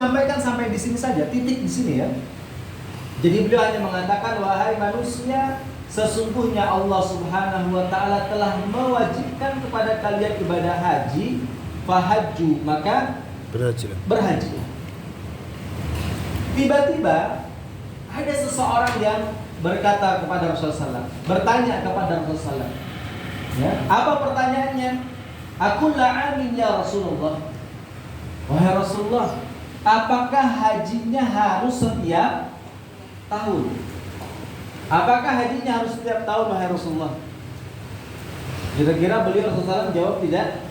sampaikan sampai di sini saja, titik di sini ya. Jadi beliau hanya mengatakan, wahai manusia, sesungguhnya Allah Subhanahu wa taala telah mewajibkan kepada kalian ibadah haji, fahajju, maka berhaji. Tiba-tiba ada seseorang yang berkata kepada Rasulullah SAW, bertanya kepada Rasulullah SAW, ya, apa pertanyaannya? Aku la'amin ya Rasulullah. Wahai Rasulullah, apakah hajinya harus setiap tahun? Apakah hajinya harus setiap tahun, wahai Rasulullah? Kira-kira beliau Rasulullah SAW jawab tidak?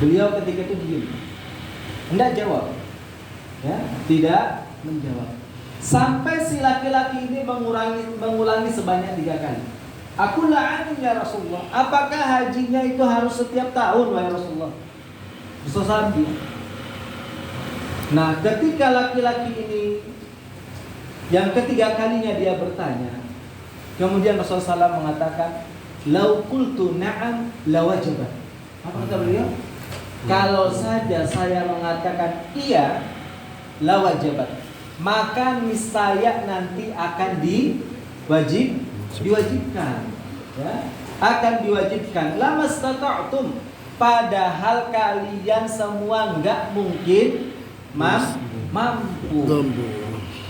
Beliau ketika itu diam, tidak jawab, ya, tidak menjawab. Sampai si laki-laki ini mengulangi sebanyak 3 kali. Aku la'anin ya Rasulullah, apakah hajinya itu harus setiap tahun, wahai Rasulullah? Rasulullah SAW. Nah, ketika laki-laki ini yang ketiga kalinya dia bertanya, kemudian Rasulullah SAW mengatakan, lau qultu na'am lawajabat. Apa kata beliau? Kalau saja saya mengatakan iya, lawajabat, maka niscaya nanti akan diwajibkan, ya, akan diwajibkan. Lamastata'tum, padahal kalian semua enggak mungkin mampu.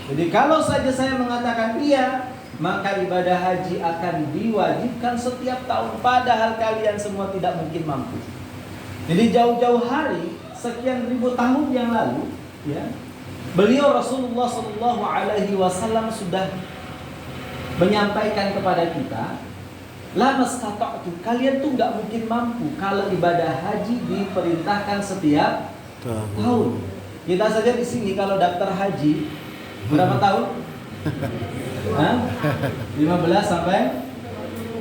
Jadi kalau saja saya mengatakan iya, maka ibadah haji akan diwajibkan setiap tahun, padahal kalian semua tidak mungkin mampu. Jadi jauh-jauh hari, sekian ribu tahun yang lalu, ya, beliau Rasulullah SAW sudah menyampaikan kepada kita, la mastata'tu, kalian tuh nggak mungkin mampu kalau ibadah haji diperintahkan setiap tahun. Kita saja di sini kalau daftar haji berapa tahun? 15 sampai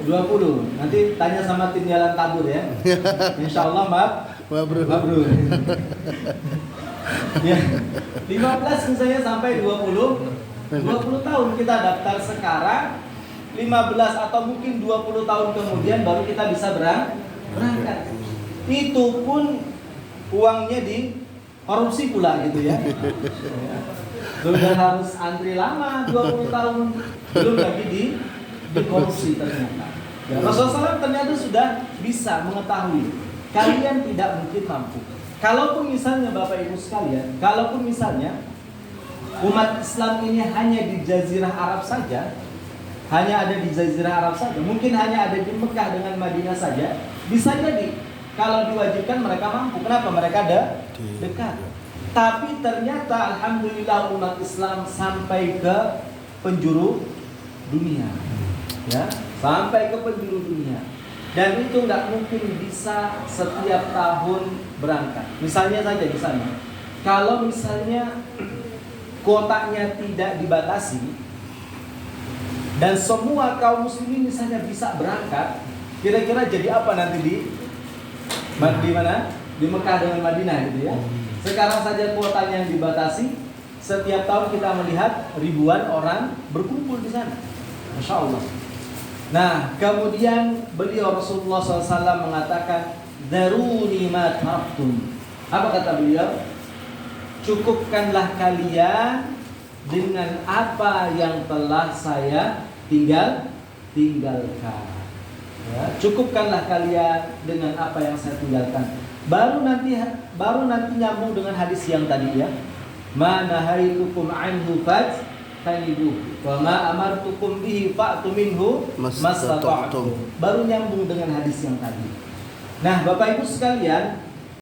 20. Nanti tanya sama tim Jalan Tabur ya. Insya Allah mabrur. Ya, 15 misalnya sampai 20 tahun kita daftar sekarang, 15 atau mungkin 20 tahun kemudian baru kita bisa berangkat. Itu pun uangnya di korupsi pula gitu ya. Sudah harus antri lama 20 tahun, belum lagi di korupsi ternyata. Ya, Rasulullah SAW ternyata sudah bisa mengetahui kalian tidak mungkin mampu. Kalaupun misalnya Bapak Ibu sekalian, kalaupun misalnya umat Islam ini hanya di Jazirah Arab saja, hanya ada di Jazirah Arab saja, mungkin hanya ada di Mekah dengan Madinah saja, bisa jadi kalau diwajibkan mereka mampu. Kenapa? Mereka ada dekat. Tapi ternyata alhamdulillah umat Islam sampai ke penjuru dunia, ya, sampai ke penjuru dunia. Dan itu nggak mungkin bisa setiap tahun berangkat. Misalnya saja di sana, kalau misalnya kuotanya tidak dibatasi dan semua kaum muslimin misalnya bisa berangkat, kira-kira jadi apa nanti di mana? Di Mekah dengan Madinah gitu ya. Sekarang saja kuotanya yang dibatasi, setiap tahun kita melihat ribuan orang berkumpul di sana. Masya Allah. Nah, kemudian beliau Rasulullah SAW mengatakan, daruni ma taraktum. Apa kata beliau? Cukupkanlah kalian dengan apa yang telah saya tinggalkan. Ya, cukupkanlah kalian dengan apa yang saya tinggalkan. Baru nanti nyambung dengan hadis yang tadi ya. Ma nahaitukum anhu fajtanibuh wa ma amartukum bihi fa'tu minhu mastata'tum. Baru nyambung dengan hadis yang tadi. Nah, Bapak Ibu sekalian,